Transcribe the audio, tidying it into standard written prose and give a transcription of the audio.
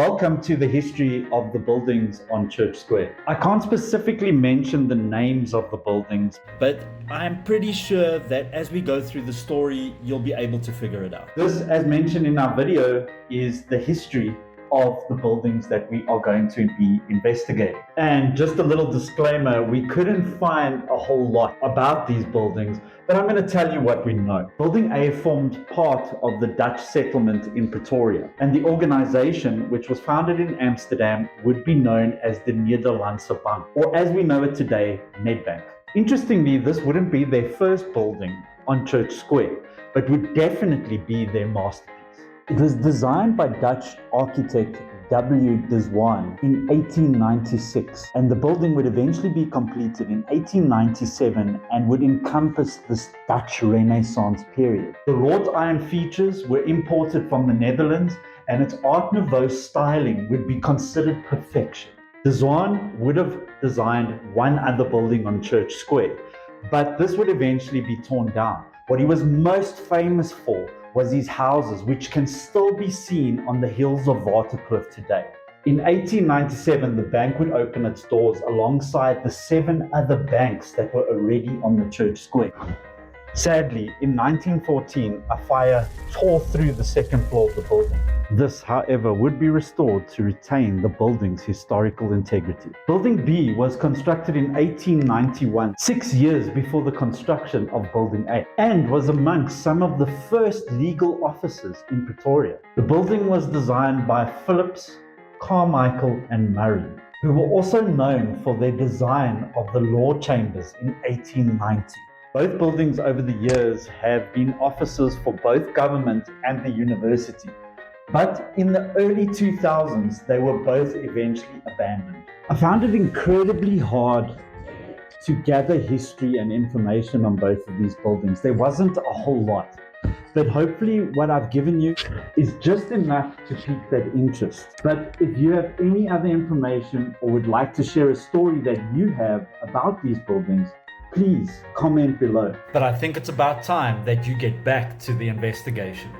Welcome to the history of the buildings on Church Square. I can't specifically mention the names of the buildings, but I'm pretty sure that as we go through the story, you'll be able to figure it out. This, as mentioned in our video, is the history of the buildings that we are going to be investigating. And just a little disclaimer, we couldn't find a whole lot about these buildings, but I'm going to tell you what we know. Building A formed part of the Dutch settlement in Pretoria, and the organization, which was founded in Amsterdam, would be known as the Nederlandse Bank, or as we know it today, Nedbank. Interestingly, this wouldn't be their first building on Church Square, but would definitely be their masterpiece. It was designed by Dutch architect W. de Zwaan in 1896, and the building would eventually be completed in 1897 and would encompass this Dutch Renaissance period. The wrought iron features were imported from the Netherlands, and its Art Nouveau styling would be considered perfection. De Zwaan would have designed one other building on Church Square, but this would eventually be torn down. What he was most famous for was his houses, which can still be seen on the hills of Waterkloof today. In 1897, the bank would open its doors alongside the 7 other banks that were already on the Church Square. Sadly, in 1914, a fire tore through the second floor of the building. This, however, would be restored to retain the building's historical integrity. Building B was constructed in 1891, 6 years before the construction of Building A, and was amongst some of the first legal offices in Pretoria. The building was designed by Phillips, Carmichael, and Murray, who were also known for their design of the law chambers in 1890. Both buildings over the years have been offices for both government and the university, but in the early 2000s, they were both eventually abandoned. I found it incredibly hard to gather history and information on both of these buildings. There wasn't a whole lot, but hopefully what I've given you is just enough to pique that interest. But if you have any other information or would like to share a story that you have about these buildings, please comment below. But I think it's about time that you get back to the investigation.